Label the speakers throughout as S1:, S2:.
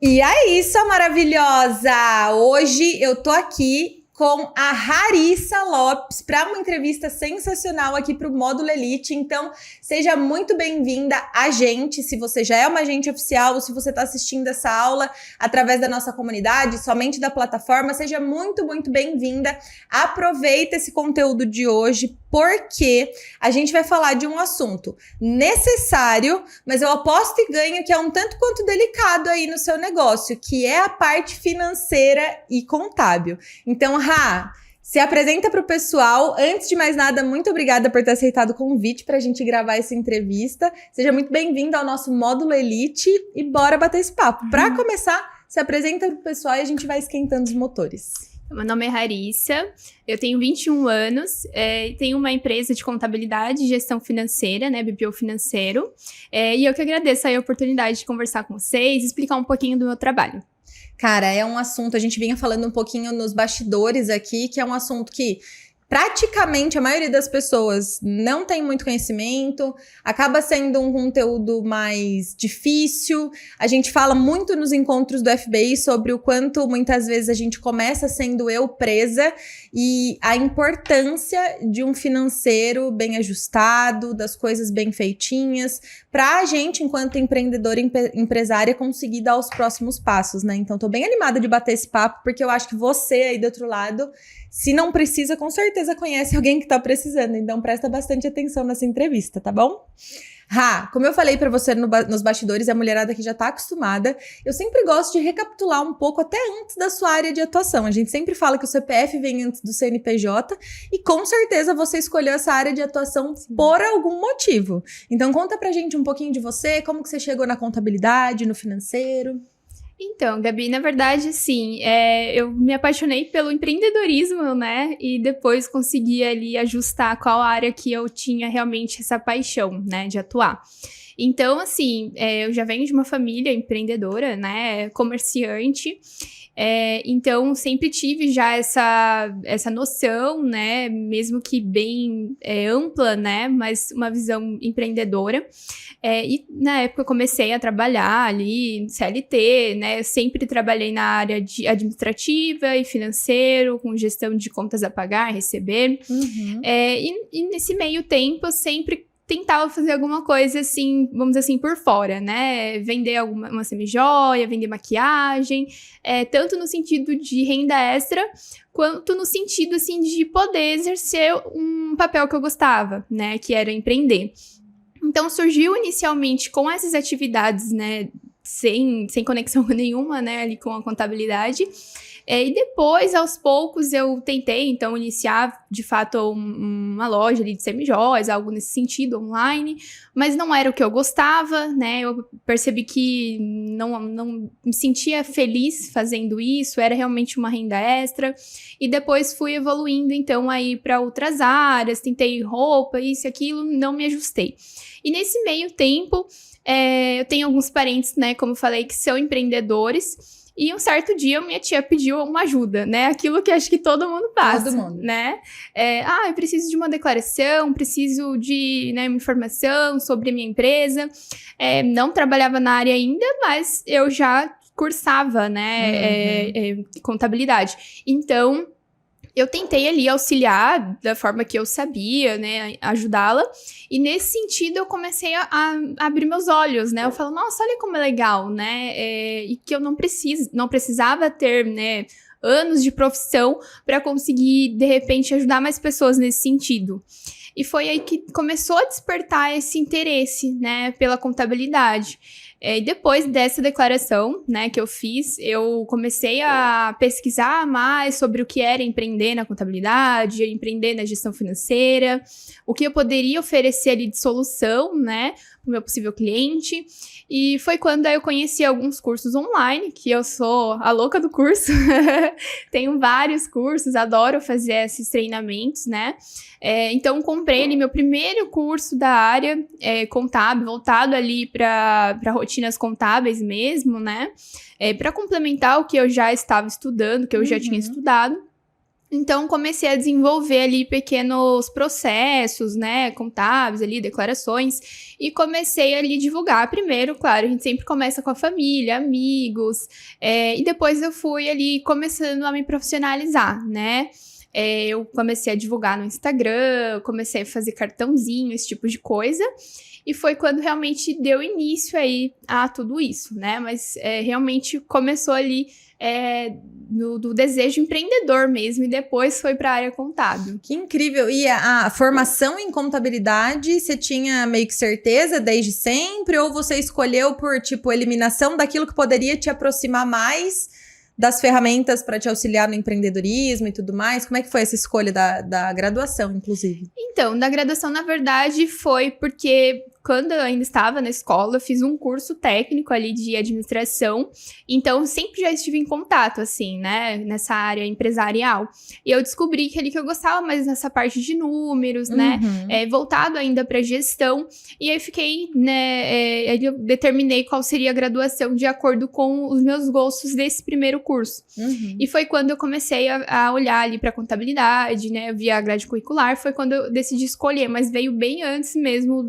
S1: E aí, sua maravilhosa! Hoje eu tô aqui com a Rarissa Lopes para uma entrevista sensacional aqui para o Módulo Elite. Então, seja muito bem-vinda a gente, se você já é uma agente oficial ou se você está assistindo essa aula através da nossa comunidade, somente da plataforma, seja muito, muito bem-vinda. Aproveita esse conteúdo de hoje, porque a gente vai falar de um assunto necessário, mas eu aposto e ganho que é um tanto quanto delicado aí no seu negócio, que é a parte financeira e contábil. Então, Rá, se apresenta para o pessoal. Antes de mais nada, muito obrigada por ter aceitado o convite para a gente gravar essa entrevista. Seja muito bem-vindo ao nosso Módulo Elite e bora bater esse papo. Para começar, se apresenta para o pessoal e a gente vai esquentando os motores.
S2: Meu nome é Rarissa, eu tenho 21 anos, tenho uma empresa de contabilidade e gestão financeira, né, BPO Financeiro, e eu que agradeço aí a oportunidade de conversar com vocês e explicar um pouquinho do meu trabalho.
S1: Cara, é um assunto, a gente vinha falando um pouquinho nos bastidores aqui, que é um assunto que praticamente a maioria das pessoas não tem muito conhecimento, acaba sendo um conteúdo mais difícil. A gente fala muito nos encontros do FBI sobre o quanto muitas vezes a gente começa sendo eu presa e a importância de um financeiro bem ajustado, das coisas bem feitinhas, para a gente, enquanto empreendedora e empresária, conseguir dar os próximos passos, né? Então, tô bem animada de bater esse papo, porque eu acho que você aí do outro lado, se não precisa, com certeza conhece alguém que tá precisando. Então, presta bastante atenção nessa entrevista, tá bom? Rá, como eu falei pra você nos bastidores, a mulherada que já tá acostumada, eu sempre gosto de recapitular um pouco até antes da sua área de atuação. A gente sempre fala que o CPF vem antes do CNPJ e com certeza você escolheu essa área de atuação por algum motivo. Então, conta pra gente um pouquinho de você, como que você chegou na contabilidade, no financeiro.
S2: Então, Gabi, na verdade, sim, eu me apaixonei pelo empreendedorismo, né, e depois consegui ali ajustar qual área que eu tinha realmente essa paixão, né, de atuar. Então, assim, eu já venho de uma família empreendedora, né, comerciante, então sempre tive já essa noção, né, mesmo que bem ampla, né, mas uma visão empreendedora. E na época eu comecei a trabalhar ali, CLT, né, eu sempre trabalhei na área de administrativa e financeiro, com gestão de contas a pagar, receber.
S1: Uhum.
S2: E nesse meio tempo eu sempre tentava fazer alguma coisa assim, vamos dizer assim, por fora, né? Vender uma semijoia, vender maquiagem, tanto no sentido de renda extra, quanto no sentido, assim, de poder exercer um papel que eu gostava, né? Que era empreender. Então, surgiu inicialmente com essas atividades, né? Sem conexão nenhuma, né? Ali com a contabilidade. E depois, aos poucos, eu tentei, então, iniciar, de fato, uma loja ali de semijoias, algo nesse sentido, online, mas não era o que eu gostava, né? Eu percebi que não me sentia feliz fazendo isso, era realmente uma renda extra, e depois fui evoluindo, então, aí para outras áreas, tentei roupa, isso e aquilo, não me ajustei. E nesse meio tempo, eu tenho alguns parentes, né, como eu falei, que são empreendedores. E um certo dia, minha tia pediu uma ajuda, né? Aquilo que acho que todo mundo passa,
S1: Todo mundo.
S2: né? Eu preciso de uma declaração, preciso de, né, uma informação sobre a minha empresa. Não trabalhava na área ainda, mas eu já cursava, né, contabilidade. Então, eu tentei ali auxiliar da forma que eu sabia, né, ajudá-la. E nesse sentido eu comecei a abrir meus olhos, né? Eu falo, nossa, olha como é legal, né? E que eu não precisava ter, né, anos de profissão para conseguir, de repente, ajudar mais pessoas nesse sentido. E foi aí que começou a despertar esse interesse, né, pela contabilidade. E depois dessa declaração, né, que eu fiz, eu comecei a pesquisar mais sobre o que era empreender na contabilidade, empreender na gestão financeira, o que eu poderia oferecer ali de solução, né, para o meu possível cliente. E foi quando eu conheci alguns cursos online, que eu sou a louca do curso. Tenho vários cursos, adoro fazer esses treinamentos, né? Então, comprei ali meu primeiro curso da área contábil, voltado ali para rotinas contábeis mesmo, né? Para complementar o que eu já estava estudando, que eu já tinha estudado. Então, comecei a desenvolver ali pequenos processos, né, contábeis ali, declarações, e comecei ali a divulgar. Primeiro, claro, a gente sempre começa com a família, amigos, e depois eu fui ali começando a me profissionalizar, né. Eu comecei a divulgar no Instagram, comecei a fazer cartãozinho, esse tipo de coisa, e foi quando realmente deu início aí a tudo isso, né, mas realmente começou ali do desejo empreendedor mesmo, e depois foi para a área contábil.
S1: Que incrível! E a formação em contabilidade, você tinha meio que certeza desde sempre? Ou você escolheu por, tipo, eliminação daquilo que poderia te aproximar mais das ferramentas para te auxiliar no empreendedorismo e tudo mais? Como é que foi essa escolha da graduação, inclusive?
S2: Então, da graduação, na verdade, foi porque quando eu ainda estava na escola, eu fiz um curso técnico ali de administração, então sempre já estive em contato, assim, né, nessa área empresarial. E eu descobri que ali que eu gostava mais nessa parte de números, né, voltado ainda para gestão, e aí fiquei, né, eu determinei qual seria a graduação de acordo com os meus gostos desse primeiro curso. E foi quando eu comecei a olhar ali para contabilidade, né, via a grade curricular, foi quando eu decidi escolher, mas veio bem antes mesmo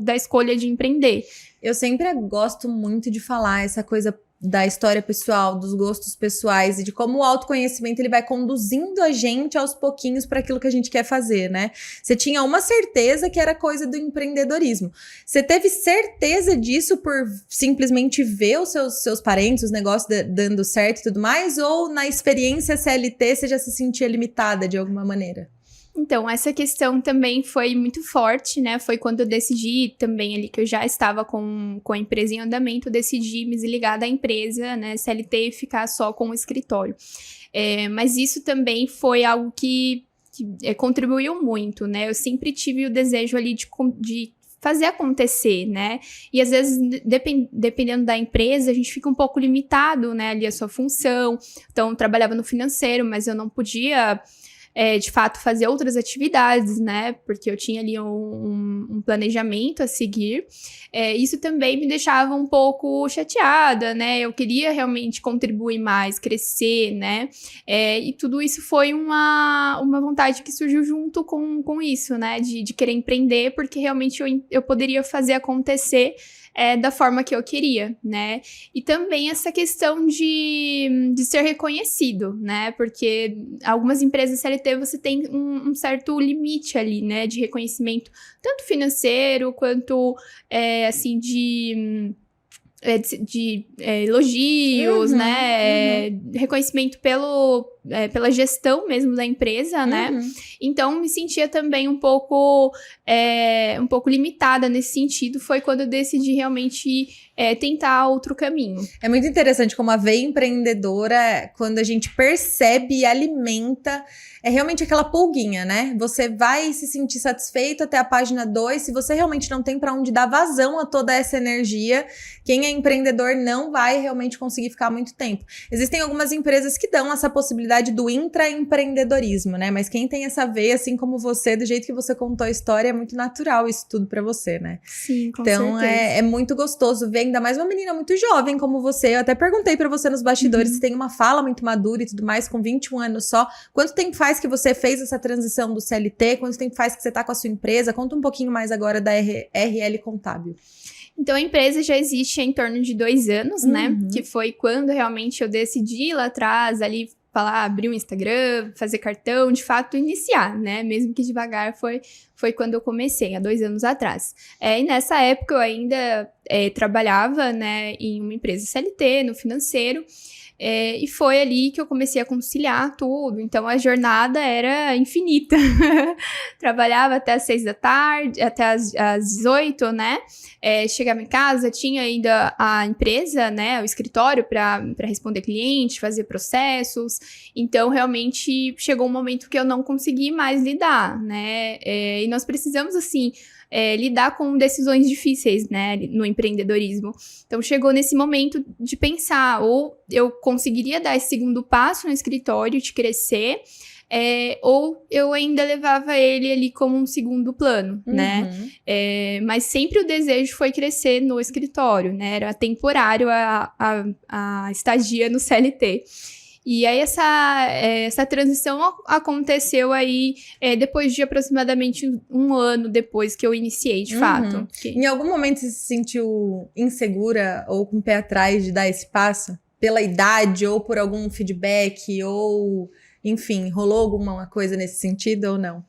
S2: da escolha de empreender.
S1: Eu sempre gosto muito de falar essa coisa da história pessoal, dos gostos pessoais e de como o autoconhecimento ele vai conduzindo a gente aos pouquinhos para aquilo que a gente quer fazer, né? Você tinha uma certeza que era coisa do empreendedorismo. Você teve certeza disso por simplesmente ver os seus parentes, os negócios dando certo e tudo mais? Ou na experiência CLT você já se sentia limitada de alguma maneira?
S2: Então, essa questão também foi muito forte, né? Foi quando eu decidi também ali, que eu já estava com a empresa em andamento, eu decidi me desligar da empresa, né, CLT, e ficar só com o escritório. Mas isso também foi algo que contribuiu muito, né? Eu sempre tive o desejo ali de fazer acontecer, né? E às vezes, dependendo da empresa, a gente fica um pouco limitado, né, ali a sua função. Então, eu trabalhava no financeiro, mas eu não podia de fato fazer outras atividades, né, porque eu tinha ali um planejamento a seguir. Isso também me deixava um pouco chateada, né, eu queria realmente contribuir mais, crescer, né, e tudo isso foi uma vontade que surgiu junto com isso, né, de querer empreender, porque realmente eu poderia fazer acontecer da forma que eu queria, né? E também essa questão de ser reconhecido, né? Porque algumas empresas CLT você tem um certo limite ali, né? De reconhecimento, tanto financeiro quanto, assim, de elogios, né? Reconhecimento pela gestão mesmo da empresa, né? Então, me sentia também um pouco limitada nesse sentido. Foi quando eu decidi realmente tentar outro caminho.
S1: É muito interessante como a veia empreendedora, quando a gente percebe e alimenta, é realmente aquela pulguinha, né? Você vai se sentir satisfeito até a página 2, se você realmente não tem para onde dar vazão a toda essa energia, quem é empreendedor não vai realmente conseguir ficar muito tempo. Existem algumas empresas que dão essa possibilidade do intraempreendedorismo, né? Mas quem tem essa veia, assim como você, do jeito que você contou a história, é muito natural isso tudo para você, né?
S2: Sim, com
S1: então,
S2: certeza.
S1: É muito gostoso ver, ainda mais uma menina muito jovem como você. Eu até perguntei para você nos bastidores, se tem uma fala muito madura e tudo mais, com 21 anos só. Quanto tempo faz que você fez essa transição do CLT? Quanto tempo faz que você tá com a sua empresa? Conta um pouquinho mais agora da RL Contábil.
S2: Então, a empresa já existe há em torno de 2 anos, né? Que foi quando realmente eu decidi lá atrás, ali, abrir um Instagram, fazer cartão, de fato, iniciar, né? Mesmo que devagar, foi quando eu comecei, há 2 anos atrás. E nessa época, eu ainda trabalhava, né, em uma empresa CLT, no financeiro, e foi ali que eu comecei a conciliar tudo. Então, a jornada era infinita. Trabalhava até às 6 da tarde, até às 18, né? Chegava em casa, tinha ainda a empresa, né? O escritório para responder cliente, fazer processos. Então, realmente, chegou um momento que eu não consegui mais lidar, né? E nós precisamos, assim, lidar com decisões difíceis, né, no empreendedorismo. Então, chegou nesse momento de pensar, ou eu conseguiria dar esse segundo passo no escritório, de crescer, ou eu ainda levava ele ali como um segundo plano, né? Mas sempre o desejo foi crescer no escritório, né? Era temporário a estadia no CLT. E aí essa transição aconteceu aí depois de aproximadamente 1 ano depois que eu iniciei, de fato.
S1: Em algum momento você se sentiu insegura ou com o pé atrás de dar esse passo? Pela idade ou por algum feedback ou, enfim, rolou alguma coisa nesse sentido ou não?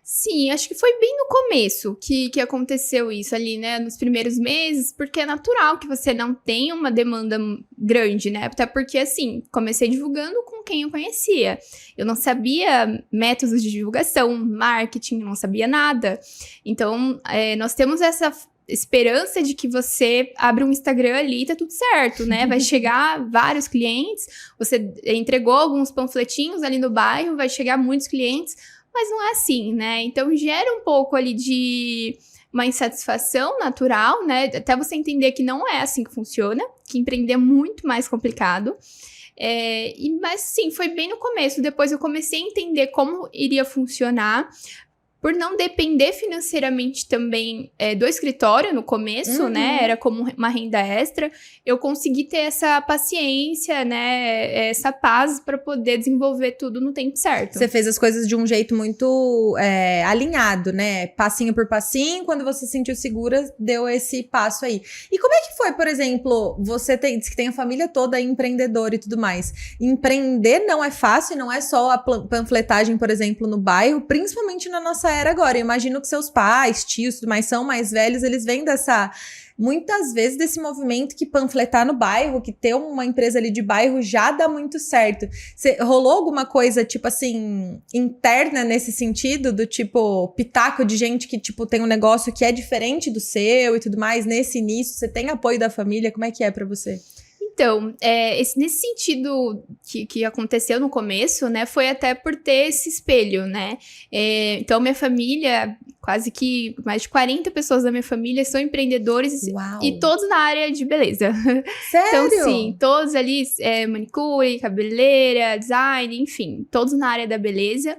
S2: Sim, acho que foi bem no começo que aconteceu isso ali, né? Nos primeiros meses, porque é natural que você não tenha uma demanda grande, né? Até porque, assim, comecei divulgando com quem eu conhecia. Eu não sabia métodos de divulgação, marketing, não sabia nada. Então, nós temos essa esperança de que você abre um Instagram ali e tá tudo certo, né? Vai chegar vários clientes, você entregou alguns panfletinhos ali no bairro, vai chegar muitos clientes, mas não é assim, né? Então gera um pouco ali de uma insatisfação natural, né? Até você entender que não é assim que funciona, que empreender é muito mais complicado. Mas sim, foi bem no começo. Depois eu comecei a entender como iria funcionar. Por não depender financeiramente também do escritório no começo, né? Era como uma renda extra. Eu consegui ter essa paciência, né? Essa paz para poder desenvolver tudo no tempo certo.
S1: Você fez as coisas de um jeito muito alinhado, né? Passinho por passinho. Quando você se sentiu segura, deu esse passo aí. E como é que foi, por exemplo, você diz que tem a família toda empreendedora e tudo mais. Empreender não é fácil, não é só a panfletagem, por exemplo, no bairro, principalmente na nossa era agora. Eu imagino que seus pais, tios, tudo mais, são mais velhos, eles vêm muitas vezes desse movimento que panfletar no bairro, que ter uma empresa ali de bairro já dá muito certo. Rolou alguma coisa, tipo assim, interna nesse sentido, do tipo, pitaco de gente que, tipo, tem um negócio que é diferente do seu e tudo mais, nesse início? Você tem apoio da família? Como é que é pra você?
S2: Então, nesse sentido que aconteceu no começo, né, foi até por ter esse espelho, né? Então, minha família, quase que mais de 40 pessoas da minha família são empreendedores.
S1: Uau.
S2: E todos na área de beleza.
S1: Sério?
S2: Então, sim, todos ali, manicure, cabeleireira, design, enfim, todos na área da beleza.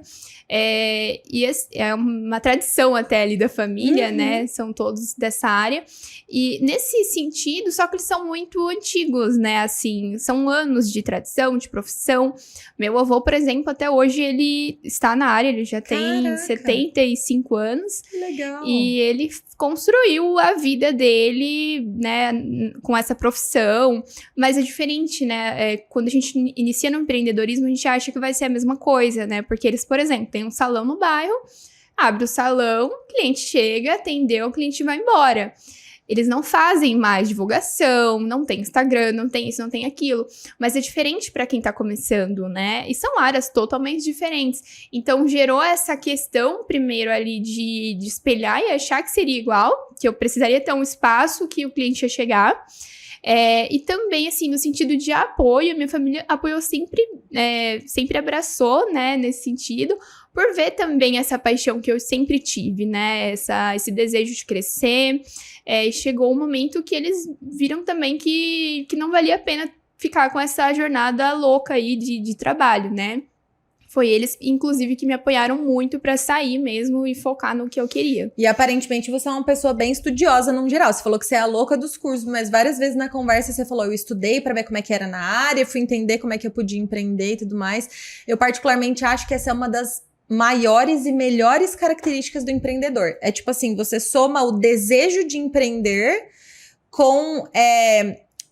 S2: E é uma tradição até ali da família, né? São todos dessa área. E nesse sentido, só que eles são muito antigos, né? Assim, são anos de tradição, de profissão. Meu avô, por exemplo, até hoje ele está na área, ele já tem 75 anos.
S1: Que legal.
S2: E ele construiu a vida dele, né, com essa profissão. Mas é diferente, né? Quando a gente inicia no empreendedorismo, a gente acha que vai ser a mesma coisa, né? Porque eles, por exemplo, têm um salão no bairro, abre o salão, o cliente chega, atendeu, o cliente vai embora. Eles não fazem mais divulgação, não tem Instagram, não tem isso, não tem aquilo. Mas é diferente para quem tá começando, né? E são áreas totalmente diferentes. Então, gerou essa questão, primeiro, ali de espelhar e achar que seria igual, que eu precisaria ter um espaço que o cliente ia chegar. E também, assim, no sentido de apoio, minha família apoiou sempre abraçou, né, nesse sentido, por ver também essa paixão que eu sempre tive, né, esse desejo de crescer. E chegou um momento que eles viram também que não valia a pena ficar com essa jornada louca aí de trabalho, né. Foi eles, inclusive, que me apoiaram muito pra sair mesmo e focar no que eu queria.
S1: E aparentemente você é uma pessoa bem estudiosa no geral. Você falou que você é a louca dos cursos, mas várias vezes na conversa você falou, eu estudei pra ver como é que era na área, fui entender como é que eu podia empreender e tudo mais. Eu particularmente acho que essa é uma das maiores e melhores características do empreendedor. É tipo assim, você soma o desejo de empreender com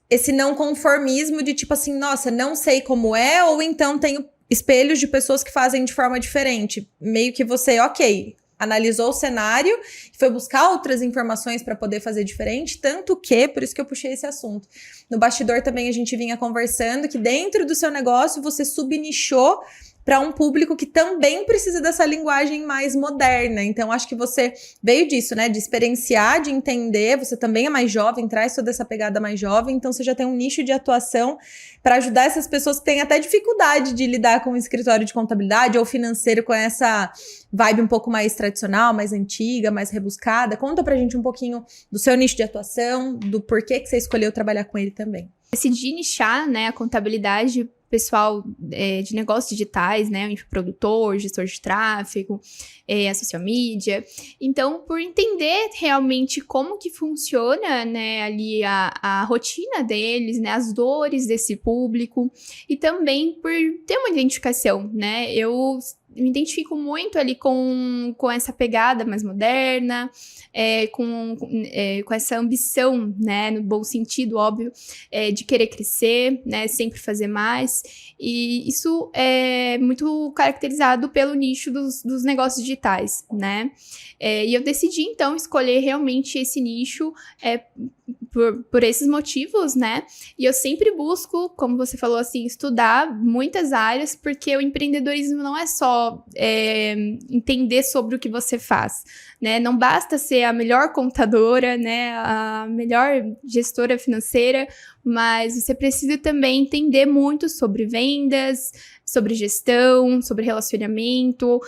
S1: esse não conformismo de tipo assim, nossa, não sei como é, ou então tenho espelhos de pessoas que fazem de forma diferente. Meio que você, analisou o cenário, foi buscar outras informações para poder fazer diferente, tanto que, por isso que eu puxei esse assunto. No bastidor também a gente vinha conversando que dentro do seu negócio você subnichou para um público que também precisa dessa linguagem mais moderna. Então, acho que você veio disso, né? De experienciar, de entender. Você também é mais jovem, traz toda essa pegada mais jovem. Então, você já tem um nicho de atuação para ajudar essas pessoas que têm até dificuldade de lidar com o escritório de contabilidade ou financeiro com essa vibe um pouco mais tradicional, mais antiga, mais rebuscada. Conta pra gente um pouquinho do seu nicho de atuação, do porquê que você escolheu trabalhar com ele também.
S2: Decidi nichar, né, a contabilidade pessoal de negócios digitais, né? O infoprodutor, gestor de tráfego, a social media. Então, por entender realmente como que funciona, né, ali a rotina deles, né, as dores desse público, e também por ter uma identificação, né? Eu me identifico muito ali com essa pegada mais moderna, com essa ambição, né, no bom sentido, óbvio, de querer crescer, né, sempre fazer mais, e isso é muito caracterizado pelo nicho dos negócios digitais, né, e eu decidi, então, escolher realmente esse nicho por esses motivos, né, e eu sempre busco, como você falou, assim, estudar muitas áreas, porque o empreendedorismo não é só entender sobre o que você faz, né? Não basta ser a melhor contadora, né? A melhor gestora financeira, mas você precisa também entender muito sobre vendas, sobre gestão, sobre relacionamento,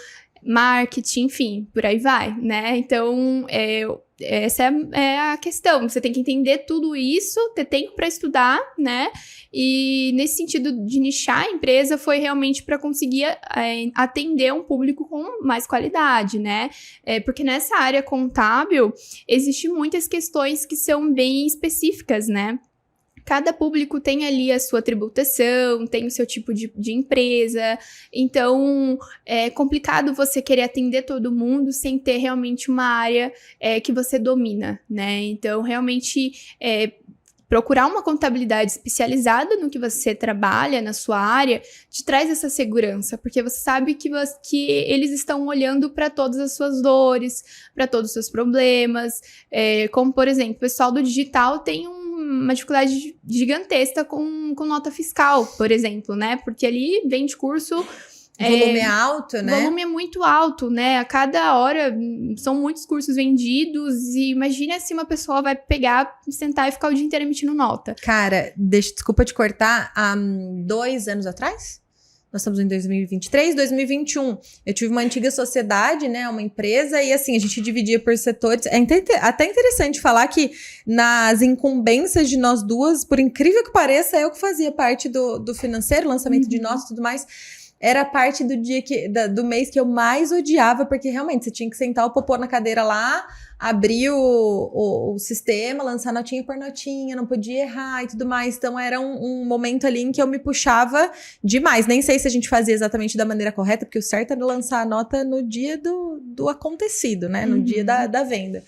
S2: marketing, enfim, por aí vai, né? Então, essa é a questão. Você tem que entender tudo isso, ter tempo para estudar, né? E nesse sentido de nichar a empresa foi realmente para conseguir atender um público com mais qualidade, né? Porque nessa área contábil existem muitas questões que são bem específicas, né? Cada público tem ali a sua tributação, tem o seu tipo de empresa, então é complicado você querer atender todo mundo sem ter realmente uma área que você domina, né? Então, realmente, procurar uma contabilidade especializada no que você trabalha, na sua área, te traz essa segurança, porque você sabe que eles estão olhando para todas as suas dores, para todos os seus problemas, como, por exemplo, o pessoal do digital tem uma dificuldade gigantesca com nota fiscal, por exemplo, né? Porque ali vende curso...
S1: O volume é alto, né?
S2: O volume é muito alto, né? A cada hora são muitos cursos vendidos e imagina se uma pessoa vai pegar, sentar e ficar o dia inteiro emitindo nota.
S1: Cara, desculpa te cortar, há 2 anos atrás? Nós estamos em 2023, 2021. Eu tive uma antiga sociedade, né, uma empresa, e assim, a gente dividia por setores. É até interessante falar que nas incumbências de nós duas, por incrível que pareça, eu que fazia parte do financeiro, lançamento de notas e tudo mais. Era parte do dia do mês que eu mais odiava, porque realmente você tinha que sentar o popô na cadeira lá, abrir o sistema, lançar notinha por notinha, não podia errar e tudo mais. Então era um momento ali em que eu me puxava demais. Nem sei se a gente fazia exatamente da maneira correta, porque o certo era lançar a nota no dia do acontecido, né? No dia da venda.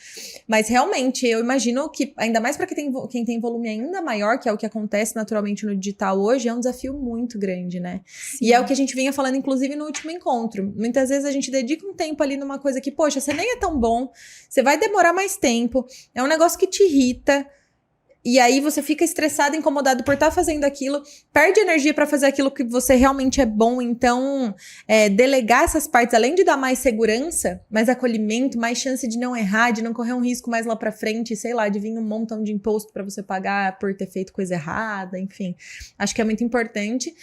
S1: Mas realmente, eu imagino que, ainda mais para quem tem volume ainda maior, que é o que acontece naturalmente no digital hoje, é um desafio muito grande, né? Sim. E é o que a gente vinha falando, inclusive, no último encontro. Muitas vezes a gente dedica um tempo ali numa coisa que, poxa, você nem é tão bom, você vai demorar mais tempo, é um negócio que te irrita, e aí você fica estressado, incomodado por estar fazendo aquilo, perde energia para fazer aquilo que você realmente é bom. Então, delegar essas partes, além de dar mais segurança, mais acolhimento, mais chance de não errar, de não correr um risco mais lá para frente, sei lá, de vir um montão de imposto para você pagar por ter feito coisa errada, enfim. Acho que é muito importante.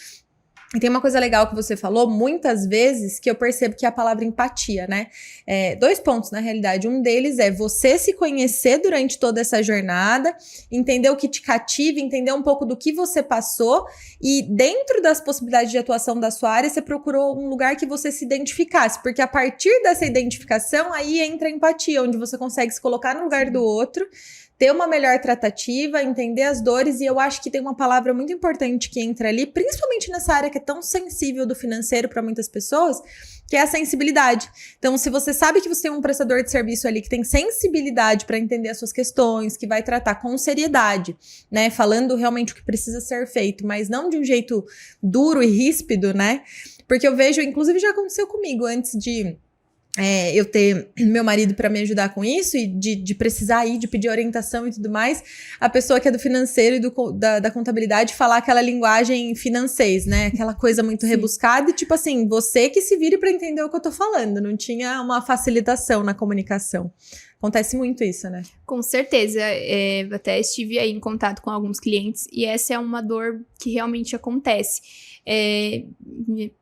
S1: E tem uma coisa legal que você falou, muitas vezes, que eu percebo que é a palavra empatia, né? 2 pontos, na realidade. Um deles é você se conhecer durante toda essa jornada, entender o que te cativa, entender um pouco do que você passou, e dentro das possibilidades de atuação da sua área, você procurou um lugar que você se identificasse, porque a partir dessa identificação, aí entra a empatia, onde você consegue se colocar no lugar do outro, ter uma melhor tratativa, entender as dores, e eu acho que tem uma palavra muito importante que entra ali, principalmente nessa área que é tão sensível do financeiro para muitas pessoas, que é a sensibilidade. Então, se você sabe que você tem um prestador de serviço ali que tem sensibilidade para entender as suas questões, que vai tratar com seriedade, né, falando realmente o que precisa ser feito, mas não de um jeito duro e ríspido, né, porque eu vejo, inclusive já aconteceu comigo antes de... eu ter meu marido para me ajudar com isso e de precisar ir, de pedir orientação e tudo mais, a pessoa que é do financeiro e da contabilidade falar aquela linguagem financeira, né? Aquela coisa muito rebuscada e tipo assim, você que se vire para entender o que eu tô falando, não tinha uma facilitação na comunicação. Acontece muito isso, né?
S2: Com certeza. Até estive aí em contato com alguns clientes e essa é uma dor que realmente acontece.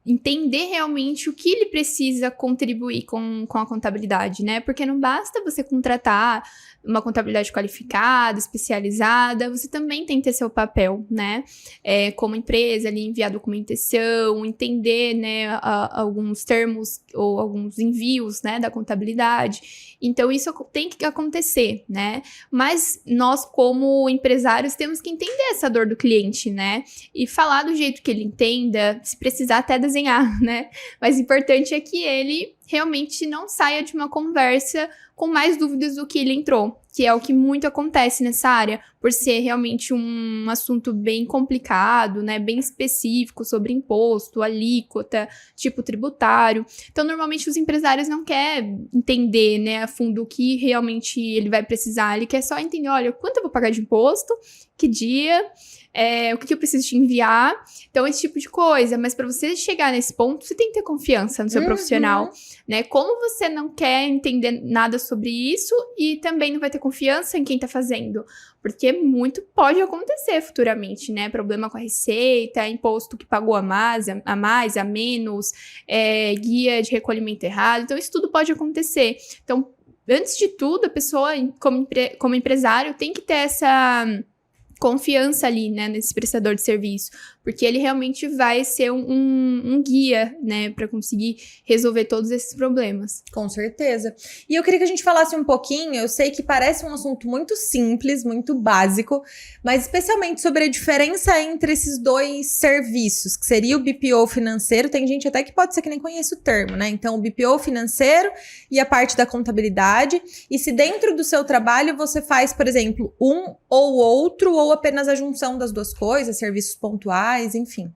S2: Entender realmente o que ele precisa contribuir com a contabilidade, né? Porque não basta você contratar uma contabilidade qualificada, especializada, você também tem que ter seu papel, né? Como empresa, ali enviar documentação, entender, né, alguns termos ou alguns envios, né, da contabilidade. Então, isso tem que acontecer, né? Mas nós, como empresários, temos que entender essa dor do cliente, né? E falar do jeito que ele entenda, se precisar até desenhar, né? Mas o importante é que ele realmente não saia de uma conversa com mais dúvidas do que ele entrou, que é o que muito acontece nessa área, por ser realmente um assunto bem complicado, né, bem específico sobre imposto, alíquota, tipo tributário. Então, normalmente os empresários não querem entender, né, a fundo o que realmente ele vai precisar, ele quer só entender, olha, quanto eu vou pagar de imposto, que dia, o que eu preciso te enviar, então esse tipo de coisa. Mas para você chegar nesse ponto, você tem que ter confiança no seu profissional, né? Como você não quer entender nada sobre isso e também não vai ter confiança em quem tá fazendo? Porque muito pode acontecer futuramente, né? Problema com a receita, imposto que pagou a mais, a menos, guia de recolhimento errado. Então, isso tudo pode acontecer. Então, antes de tudo, a pessoa, como empresário, tem que ter essa confiança ali, né, nesse prestador de serviço, porque ele realmente vai ser um guia, né, para conseguir resolver todos esses problemas.
S1: Com certeza. E eu queria que a gente falasse um pouquinho, eu sei que parece um assunto muito simples, muito básico, mas especialmente sobre a diferença entre esses dois serviços, que seria o BPO financeiro, tem gente até que pode ser que nem conheça o termo, né? Então, o BPO financeiro e a parte da contabilidade, e se dentro do seu trabalho você faz, por exemplo, um ou outro, ou apenas a junção das duas coisas, serviços pontuais, enfim.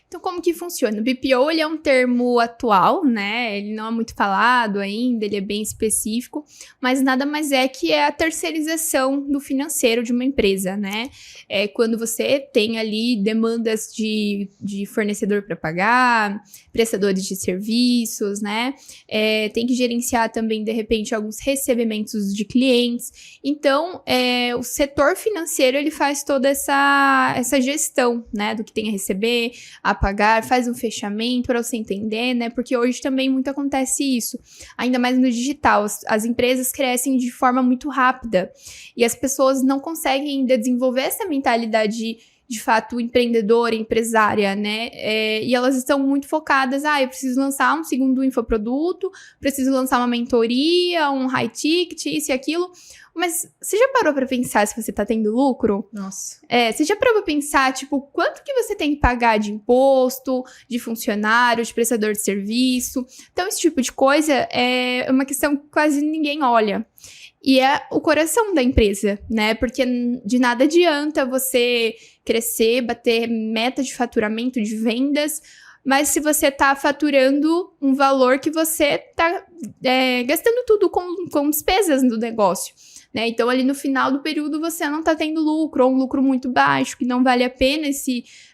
S2: Então, como que funciona? O BPO, ele é um termo atual, né? Ele não é muito falado ainda, ele é bem específico, mas nada mais é que a terceirização do financeiro de uma empresa, né? É quando você tem ali demandas de fornecedor para pagar, prestadores de serviços, né? Tem que gerenciar também, de repente, alguns recebimentos de clientes. Então, o setor financeiro, ele faz toda essa gestão, né? Do que tem a receber, a pagar, faz um fechamento para você entender, né? Porque hoje também muito acontece isso, ainda mais no digital. As empresas crescem de forma muito rápida e as pessoas não conseguem ainda desenvolver essa mentalidade de fato empreendedora, empresária, né? E elas estão muito focadas, eu preciso lançar um segundo infoproduto, preciso lançar uma mentoria, um high ticket, isso e aquilo. Mas você já parou pra pensar se você tá tendo lucro?
S1: Nossa.
S2: Você já parou pra pensar, tipo, quanto que você tem que pagar de imposto, de funcionário, de prestador de serviço? Então, esse tipo de coisa é uma questão que quase ninguém olha. E é o coração da empresa, né? Porque de nada adianta você crescer, bater meta de faturamento, de vendas, mas se você tá faturando um valor que você tá gastando tudo com despesas do negócio, né? Então, ali no final do período, você não tá tendo lucro, ou um lucro muito baixo, que não vale a pena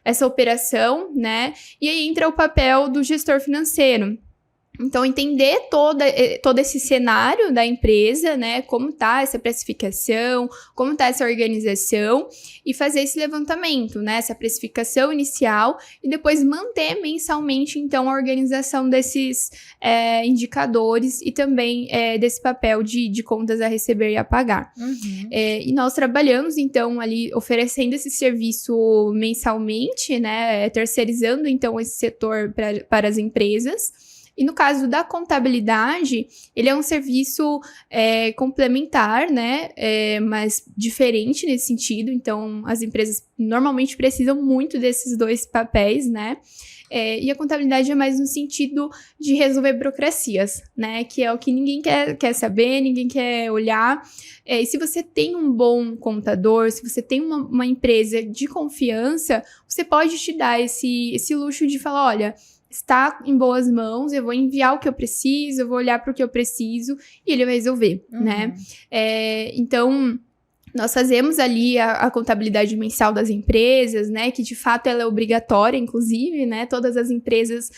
S2: essa operação, né? E aí entra o papel do gestor financeiro. Então, entender todo esse cenário da empresa, né? Como tá essa precificação, como tá essa organização e fazer esse levantamento, né? Essa precificação inicial e depois manter mensalmente, então, a organização desses indicadores e também desse papel de contas a receber e a pagar.
S1: Uhum.
S2: E nós trabalhamos, então, ali oferecendo esse serviço mensalmente, né? Terceirizando, então, esse setor para as empresas. E no caso da contabilidade, ele é um serviço complementar, né? Mas diferente nesse sentido. Então, as empresas normalmente precisam muito desses dois papéis, né? E a contabilidade é mais no sentido de resolver burocracias, né? Que é o que ninguém quer saber, ninguém quer olhar. E se você tem um bom contador, se você tem uma empresa de confiança, você pode te dar esse luxo de falar, olha, está em boas mãos, eu vou enviar o que eu preciso, eu vou olhar para o que eu preciso e ele vai resolver, né? Então, nós fazemos ali a contabilidade mensal das empresas, né? Que de fato ela é obrigatória, inclusive, né? Todas as empresas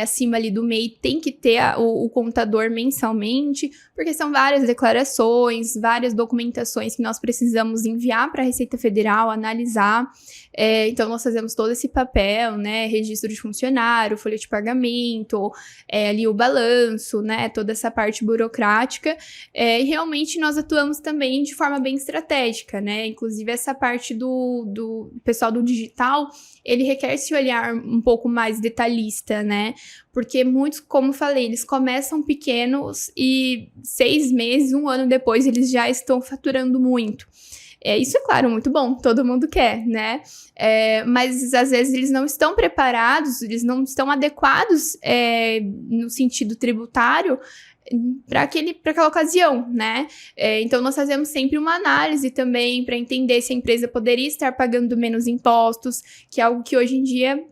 S2: acima ali do MEI tem que ter o contador mensalmente, porque são várias declarações, várias documentações que nós precisamos enviar para a Receita Federal, analisar. Então, nós fazemos todo esse papel, né? Registro de funcionário, folha de pagamento, ali o balanço, né? Toda essa parte burocrática. E realmente nós atuamos também de forma bem estratégica, né? Inclusive, essa parte do pessoal do digital, ele requer esse olhar um pouco mais detalhista, né? Porque muitos, como falei, eles começam pequenos e 6 meses, 1 ano depois, eles já estão faturando muito. Isso é claro, muito bom, todo mundo quer, né? Mas às vezes eles não estão preparados, eles não estão adequados no sentido tributário para aquela ocasião, né? Então, nós fazemos sempre uma análise também para entender se a empresa poderia estar pagando menos impostos, que é algo que hoje em dia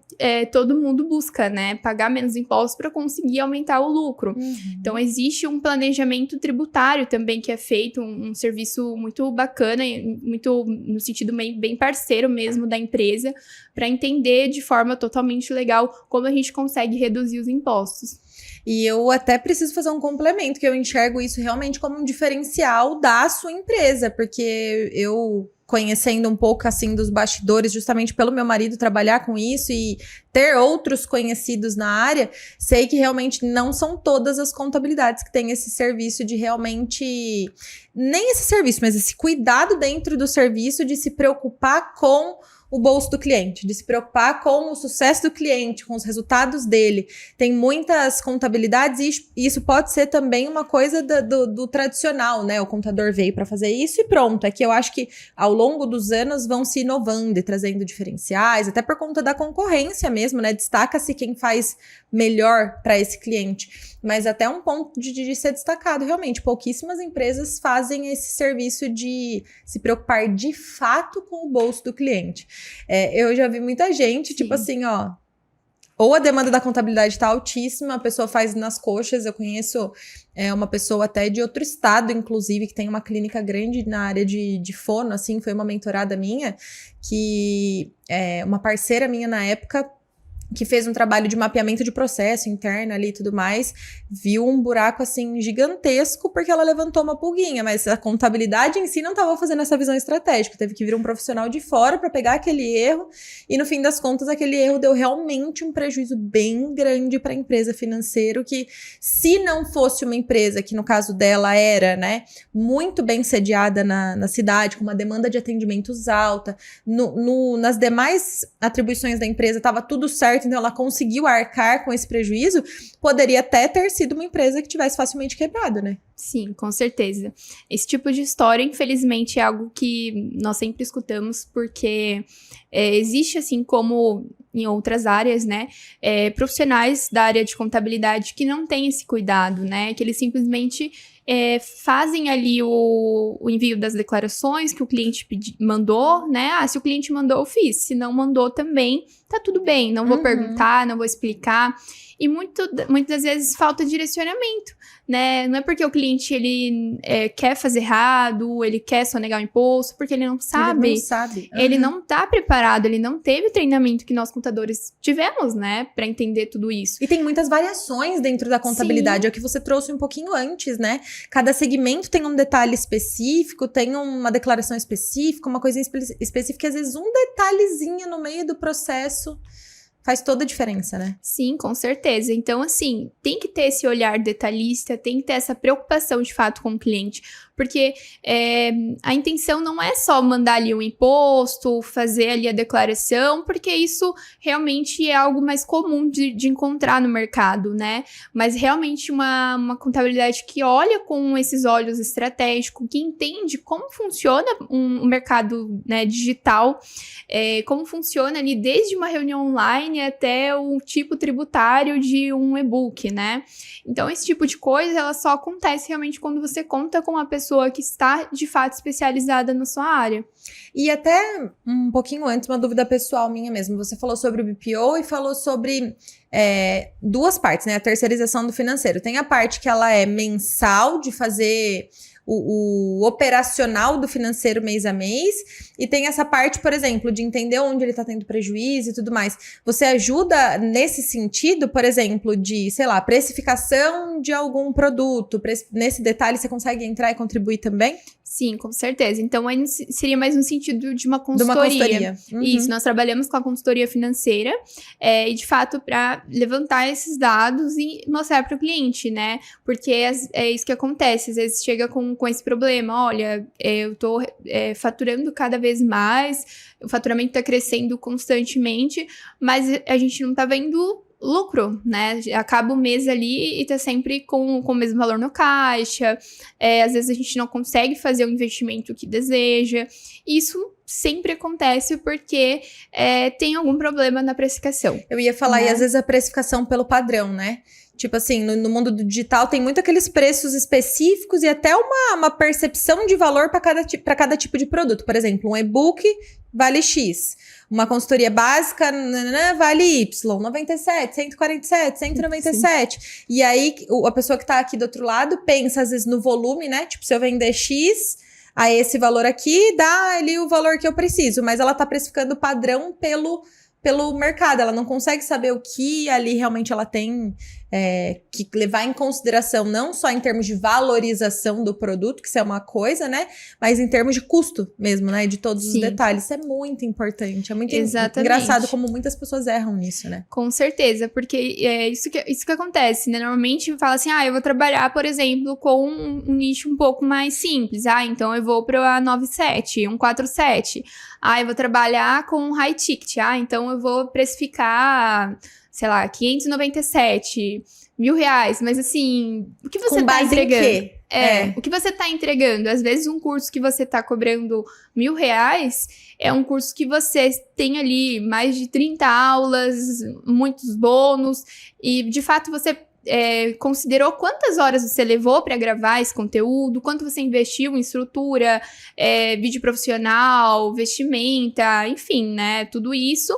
S2: todo mundo busca, né? Pagar menos impostos para conseguir aumentar o lucro. Então, existe um planejamento tributário também que é feito, um serviço muito bacana, muito no sentido bem parceiro mesmo da empresa, para entender de forma totalmente legal como a gente consegue reduzir os impostos.
S1: E eu até preciso fazer um complemento, que eu enxergo isso realmente como um diferencial da sua empresa, porque eu, conhecendo um pouco, assim, dos bastidores, justamente pelo meu marido trabalhar com isso e ter outros conhecidos na área, sei que realmente não são todas as contabilidades que têm esse serviço de realmente... Nem esse serviço, mas esse cuidado dentro do serviço de se preocupar com o bolso do cliente, de se preocupar com o sucesso do cliente, com os resultados dele. Tem muitas contabilidades e isso pode ser também uma coisa do tradicional, né? O contador veio para fazer isso e pronto. É que eu acho que ao longo dos anos vão se inovando e trazendo diferenciais, até por conta da concorrência mesmo, né? Destaca-se quem faz melhor para esse cliente. Mas até um ponto de ser destacado, realmente. Pouquíssimas empresas fazem esse serviço de se preocupar de fato com o bolso do cliente. Eu já vi muita gente, tipo assim, ó, ou a demanda da contabilidade tá altíssima, a pessoa faz nas coxas. Eu conheço uma pessoa até de outro estado, inclusive, que tem uma clínica grande na área de fono, assim, foi uma mentorada minha, que uma parceira minha na época, que fez um trabalho de mapeamento de processo interno ali e tudo mais, viu um buraco, assim, gigantesco, porque ela levantou uma pulguinha, mas a contabilidade em si não estava fazendo essa visão estratégica, teve que vir um profissional de fora para pegar aquele erro, e no fim das contas, aquele erro deu realmente um prejuízo bem grande para a empresa financeira, que se não fosse uma empresa, que no caso dela era, né, muito bem sediada na cidade, com uma demanda de atendimentos alta, nas demais atribuições da empresa estava tudo certo, então ela conseguiu arcar com esse prejuízo, poderia até ter sido uma empresa que tivesse facilmente quebrado, né?
S2: Sim, com certeza. Esse tipo de história, infelizmente, é algo que nós sempre escutamos, porque existe, assim como em outras áreas, né, profissionais da área de contabilidade que não têm esse cuidado, né, que eles simplesmente fazem ali o envio das declarações que o cliente mandou, né? Se o cliente mandou, eu fiz. Se não mandou também, tá tudo bem. Não vou perguntar, não vou explicar. E muitas das vezes falta direcionamento, né? Não é porque o cliente ele quer fazer errado, ele quer sonegar o imposto, porque ele não sabe.
S1: Ele não sabe.
S2: Ele não tá preparado, ele não teve o treinamento que nós contadores tivemos, né? Pra entender tudo isso.
S1: E tem muitas variações dentro da contabilidade. Sim. É o que você trouxe um pouquinho antes, né? Cada segmento tem um detalhe específico, tem uma declaração específica, uma coisa específica, e às vezes um detalhezinho no meio do processo faz toda a diferença, né?
S2: Sim, com certeza. Então, assim, tem que ter esse olhar detalhista, tem que ter essa preocupação de fato com o cliente, porque a intenção não é só mandar ali um imposto, fazer ali a declaração, porque isso realmente é algo mais comum de encontrar no mercado, né? Mas realmente uma contabilidade que olha com esses olhos estratégicos, que entende como funciona um mercado, né, digital, como funciona ali desde uma reunião online até o tipo tributário de um e-book, né? Então, esse tipo de coisa, ela só acontece realmente quando você conta com uma pessoa que está, de fato, especializada na sua área.
S1: E até um pouquinho antes, uma dúvida pessoal minha mesmo. Você falou sobre o BPO e falou sobre duas partes, né? A terceirização do financeiro. Tem a parte que ela é mensal, de fazer o operacional do financeiro mês a mês, e tem essa parte, por exemplo, de entender onde ele está tendo prejuízo e tudo mais. Você ajuda nesse sentido, por exemplo, de, sei lá, precificação de algum produto, nesse detalhe você consegue entrar e contribuir também?
S2: Sim, com certeza. Então, aí seria mais no sentido de uma consultoria.
S1: De uma consultoria. Uhum.
S2: Isso, nós trabalhamos com a consultoria financeira e, de fato, para levantar esses dados e mostrar para o cliente, né? Porque é isso que acontece. Às vezes chega com esse problema. Olha, eu estou faturando cada vez mais, o faturamento está crescendo constantemente, mas a gente não está vendo lucro, né? Acaba o mês ali e tá sempre com o mesmo valor no caixa. Às vezes a gente não consegue fazer o investimento que deseja. Isso sempre acontece porque tem algum problema na precificação.
S1: Eu ia falar,
S2: né?
S1: E às vezes a precificação pelo padrão, né? Tipo assim, no mundo do digital tem muito aqueles preços específicos e até uma percepção de valor para cada tipo de produto. Por exemplo, um e-book vale X. Uma consultoria básica vale Y, 97, 147, 197. Sim. E aí, a pessoa que tá aqui do outro lado pensa, às vezes, no volume, né? Tipo, se eu vender X a esse valor aqui, dá ali o valor que eu preciso. Mas ela tá precificando o padrão pelo mercado. Ela não consegue saber o que ali realmente ela tem que levar em consideração, não só em termos de valorização do produto, que isso é uma coisa, né? Mas em termos de custo mesmo, né? De todos
S2: Sim.
S1: os detalhes. Isso é muito importante. É muito
S2: Exatamente.
S1: engraçado como muitas pessoas erram nisso, né?
S2: Com certeza, porque é isso que acontece, né? Normalmente fala assim, eu vou trabalhar, por exemplo, com um nicho um pouco mais simples. Então eu vou para 97, 147. Eu vou trabalhar com high ticket. Então eu vou precificar, sei lá, 597, R$1.000. Mas assim, o que você tá entregando?
S1: Em quê?
S2: O que você tá entregando? Às vezes um curso que você tá cobrando R$1.000 é um curso que você tem ali mais de 30 aulas, muitos bônus, e de fato você considerou quantas horas você levou para gravar esse conteúdo, quanto você investiu em estrutura, vídeo profissional, vestimenta, enfim, né? Tudo isso.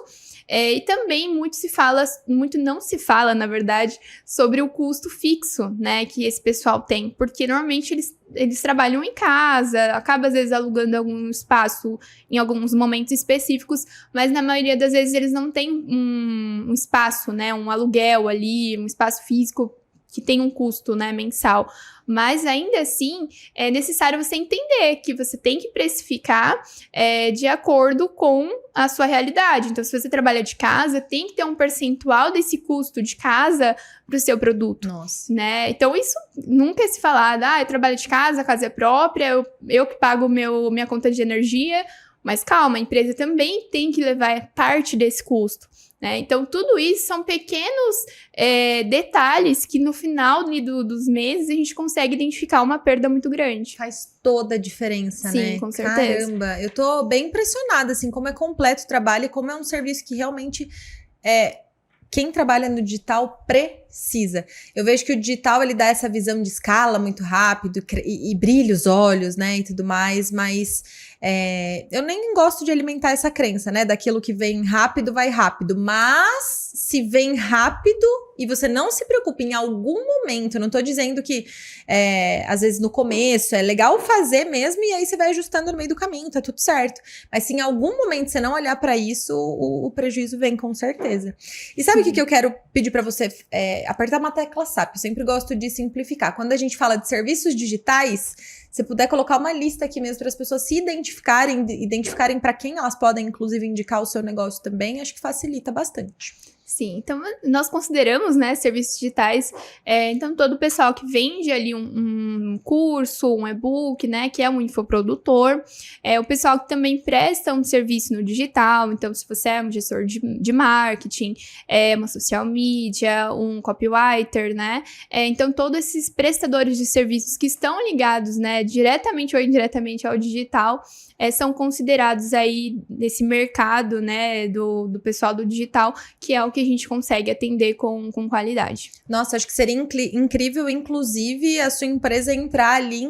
S2: E também muito não se fala, na verdade, sobre o custo fixo, né, que esse pessoal tem, porque normalmente eles trabalham em casa, acaba às vezes alugando algum espaço em alguns momentos específicos, mas na maioria das vezes eles não têm um espaço, né, um aluguel ali, um espaço físico que tem um custo, né, mensal. Mas ainda assim, é necessário você entender que você tem que precificar de acordo com a sua realidade. Então, se você trabalha de casa, tem que ter um percentual desse custo de casa para o seu produto.
S1: Nossa.
S2: Né? Então, isso nunca é se falar, eu trabalho de casa, a casa é própria, eu que pago minha conta de energia. Mas calma, a empresa também tem que levar parte desse custo. Né? Então, tudo isso são pequenos detalhes que no final dos meses a gente consegue identificar uma perda muito grande.
S1: Faz toda a diferença, né?
S2: Sim, com certeza.
S1: Caramba, eu tô bem impressionada, assim, como é completo o trabalho e como é um serviço que realmente quem trabalha no digital precisa. Eu vejo que o digital, ele dá essa visão de escala muito rápido e brilha os olhos, né, e tudo mais, mas eu nem gosto de alimentar essa crença, né, daquilo que vem rápido, vai rápido, mas se vem rápido e você não se preocupa em algum momento, eu não tô dizendo que às vezes no começo é legal fazer mesmo e aí você vai ajustando no meio do caminho, tá tudo certo, mas se em algum momento você não olhar pra isso, o prejuízo vem com certeza. E sabe o que eu quero pedir pra você? Apertar uma tecla SAP, eu sempre gosto de simplificar. Quando a gente fala de serviços digitais, se puder colocar uma lista aqui mesmo para as pessoas se identificarem para quem elas podem, inclusive, indicar o seu negócio também, acho que facilita bastante.
S2: Sim, então nós consideramos, né, serviços digitais, então todo o pessoal que vende ali um curso, um e-book, né, que é um infoprodutor, o pessoal que também presta um serviço no digital, então se você é um gestor de marketing, uma social media, um copywriter, né, então todos esses prestadores de serviços que estão ligados, né, diretamente ou indiretamente ao digital, são considerados aí nesse mercado, né, do pessoal do digital, que é o que a gente consegue atender com qualidade.
S1: Nossa, acho que seria incrível, inclusive, a sua empresa entrar ali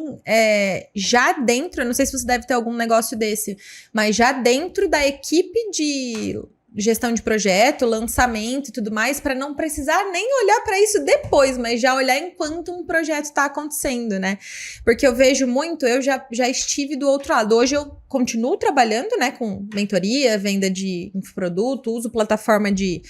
S1: já dentro, eu não sei se você deve ter algum negócio desse, mas já dentro da equipe de gestão de projeto, lançamento e tudo mais, para não precisar nem olhar para isso depois, mas já olhar enquanto um projeto está acontecendo, né? Porque eu vejo muito, eu já estive do outro lado. Hoje eu continuo trabalhando, né, com mentoria, venda de infoproduto, uso plataforma de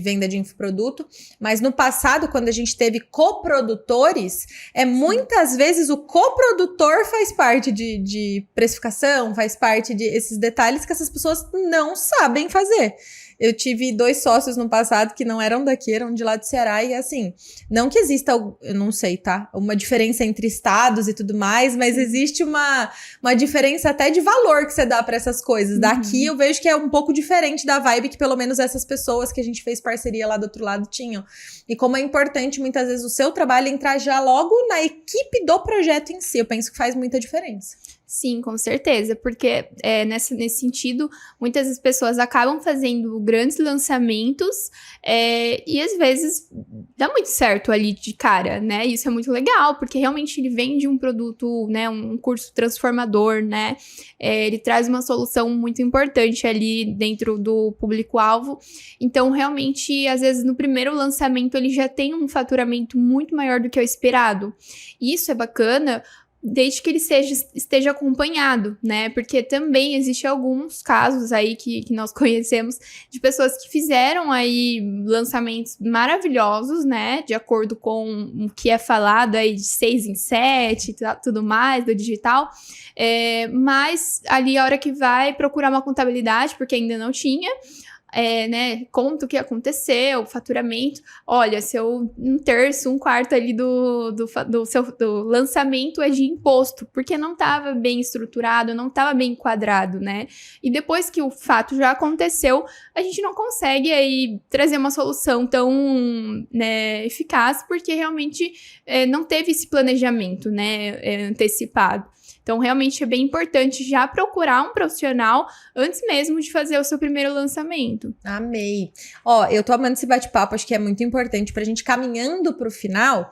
S1: venda de infoproduto, mas no passado, quando a gente teve coprodutores, muitas vezes o coprodutor faz parte de precificação, faz parte de esses detalhes que essas pessoas não sabem fazer. Eu tive 2 sócios no passado que não eram daqui, eram de lá do Ceará, e assim, não que exista, eu não sei, tá? Uma diferença entre estados e tudo mais, mas existe uma diferença até de valor que você dá pra essas coisas. Daqui eu vejo que é um pouco diferente da vibe que pelo menos essas pessoas que a gente fez parceria lá do outro lado tinham. E como é importante muitas vezes o seu trabalho entrar já logo na equipe do projeto em si, eu penso que faz muita diferença.
S2: Sim, com certeza, porque nesse sentido, muitas das pessoas acabam fazendo grandes lançamentos e às vezes dá muito certo ali de cara, né? Isso é muito legal, porque realmente ele vende um produto, né? Um curso transformador, né? Ele traz uma solução muito importante ali dentro do público-alvo. Então, realmente, às vezes no primeiro lançamento ele já tem um faturamento muito maior do que o esperado. E isso é bacana, desde que ele esteja acompanhado, né? Porque também existem alguns casos aí que nós conhecemos de pessoas que fizeram aí lançamentos maravilhosos, né? De acordo com o que é falado aí de 6 em 7 e tudo mais do digital. Mas ali a hora que vai procurar uma contabilidade, porque ainda não tinha, né, conta o que aconteceu, o faturamento, olha, seu 1/3, 1/4 ali do lançamento é de imposto, porque não estava bem estruturado, não estava bem enquadrado, né, e depois que o fato já aconteceu, a gente não consegue aí trazer uma solução tão, né, eficaz, porque realmente não teve esse planejamento, né, antecipado. Então, realmente é bem importante já procurar um profissional antes mesmo de fazer o seu primeiro lançamento.
S1: Amei. Ó, eu tô amando esse bate-papo, acho que é muito importante pra gente caminhando pro final,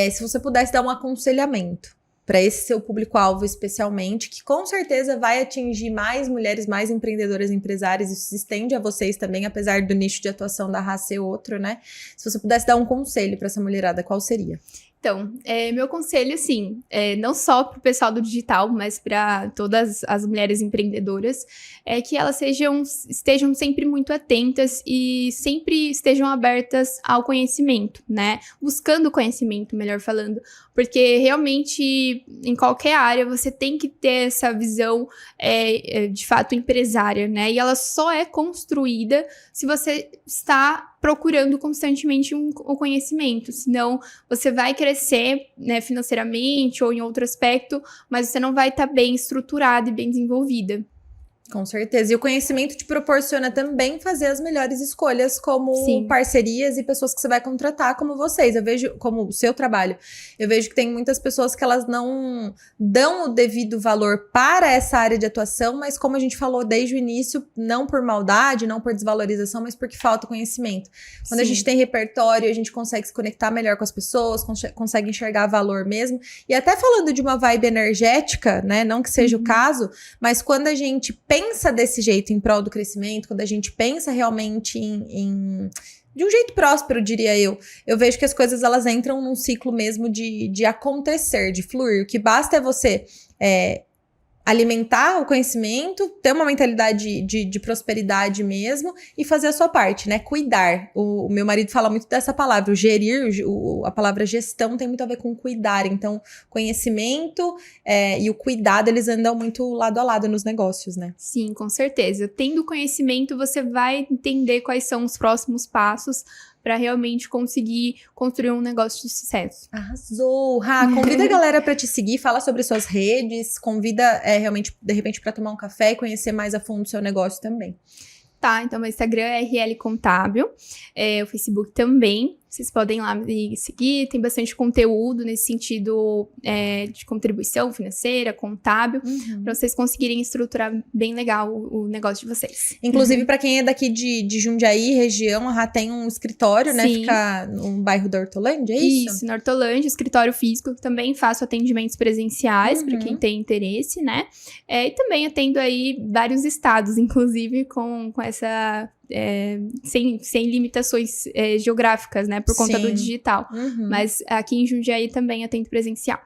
S1: se você pudesse dar um aconselhamento para esse seu público-alvo especialmente, que com certeza vai atingir mais mulheres, mais empreendedoras, empresárias, isso se estende a vocês também, apesar do nicho de atuação da Rá ser outro, né? Se você pudesse dar um conselho para essa mulherada, qual seria?
S2: Então, meu conselho, assim, não só para o pessoal do digital, mas para todas as mulheres empreendedoras, é que elas estejam sempre muito atentas e sempre estejam abertas ao conhecimento, né? Buscando conhecimento, melhor falando, porque realmente em qualquer área você tem que ter essa visão de fato empresária, né? E ela só é construída se você está procurando constantemente o conhecimento, senão você vai crescer, né, financeiramente ou em outro aspecto, mas você não vai estar bem estruturada e bem desenvolvida.
S1: Com certeza. E o conhecimento te proporciona também fazer as melhores escolhas como
S2: Sim.
S1: parcerias e pessoas que você vai contratar como vocês. Eu vejo, como o seu trabalho, eu vejo que tem muitas pessoas que elas não dão o devido valor para essa área de atuação, mas como a gente falou desde o início, não por maldade, não por desvalorização, mas porque falta conhecimento. Quando a gente tem repertório, a gente consegue se conectar melhor com as pessoas, consegue enxergar valor mesmo. E até falando de uma vibe energética, né, não que seja o caso, mas quando a gente pensa desse jeito em prol do crescimento, quando a gente pensa realmente de um jeito próspero, diria eu vejo que as coisas elas entram num ciclo mesmo de acontecer, de fluir. O que basta é você alimentar o conhecimento, ter uma mentalidade de prosperidade mesmo e fazer a sua parte, né? Cuidar. O meu marido fala muito dessa palavra, o gerir, a palavra gestão tem muito a ver com cuidar. Então, conhecimento e o cuidado, eles andam muito lado a lado nos negócios, né?
S2: Sim, com certeza. Tendo conhecimento, você vai entender quais são os próximos passos para realmente conseguir construir um negócio de sucesso.
S1: Arrasou! Rá, convida a galera para te seguir, fala sobre suas redes, convida realmente, de repente, para tomar um café e conhecer mais a fundo o seu negócio também.
S2: Tá, então meu Instagram é RL Contábil, o Facebook também. Vocês podem ir lá me seguir, tem bastante conteúdo nesse sentido de contribuição financeira, contábil, para vocês conseguirem estruturar bem legal o negócio de vocês.
S1: Inclusive, para quem é daqui de Jundiaí, região, a Rá tem um escritório, né?
S2: Sim.
S1: Fica no bairro da Hortolândia, é isso?
S2: Isso, na Hortolândia, escritório físico. Também faço atendimentos presenciais para quem tem interesse, né? E também atendo aí vários estados, inclusive, com essa... sem limitações geográficas, né? Por conta do digital. Mas aqui em Jundiaí também atendo presencial.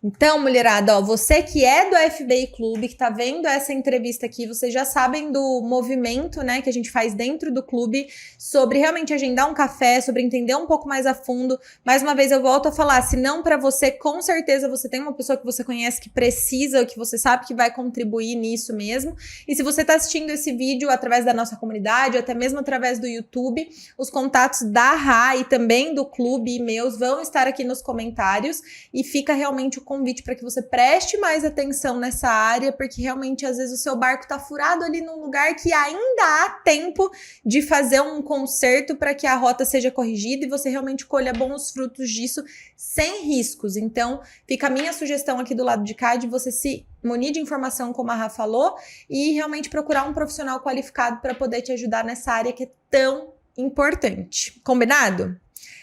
S1: Então, mulherada, ó, você que é do FBI Clube, que tá vendo essa entrevista aqui, vocês já sabem do movimento, né, que a gente faz dentro do clube sobre realmente agendar um café, sobre entender um pouco mais a fundo. Mais uma vez, eu volto a falar, se não para você, com certeza você tem uma pessoa que você conhece que precisa, que você sabe que vai contribuir nisso mesmo. E se você tá assistindo esse vídeo através da nossa comunidade, ou até mesmo através do YouTube, os contatos da Rá e também do clube e meus vão estar aqui nos comentários, e fica realmente o convite para que você preste mais atenção nessa área, porque realmente às vezes o seu barco tá furado ali num lugar que ainda há tempo de fazer um conserto para que a rota seja corrigida e você realmente colha bons frutos disso sem riscos. Então, fica a minha sugestão aqui do lado de cá de você se munir de informação, como a Rá falou, e realmente procurar um profissional qualificado para poder te ajudar nessa área que é tão importante. Combinado?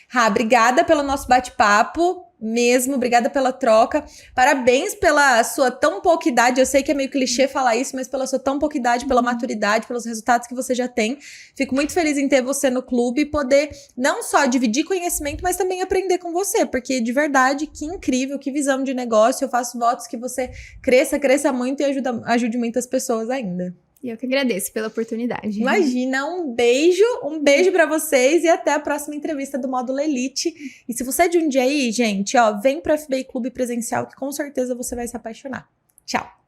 S1: Rá, obrigada pelo nosso bate-papo. Mesmo, obrigada pela troca, parabéns pela sua tão pouca idade, eu sei que é meio clichê falar isso, mas pela sua tão pouca idade, pela maturidade, pelos resultados que você já tem, fico muito feliz em ter você no clube e poder não só dividir conhecimento, mas também aprender com você, porque de verdade, que incrível, que visão de negócio, eu faço votos que você cresça muito e ajude muitas pessoas ainda.
S2: E eu que agradeço pela oportunidade.
S1: Imagina, um beijo pra vocês e até a próxima entrevista do Módulo Elite. E se você é de Jundiaí, gente, ó, vem pro FBI Clube presencial que com certeza você vai se apaixonar. Tchau!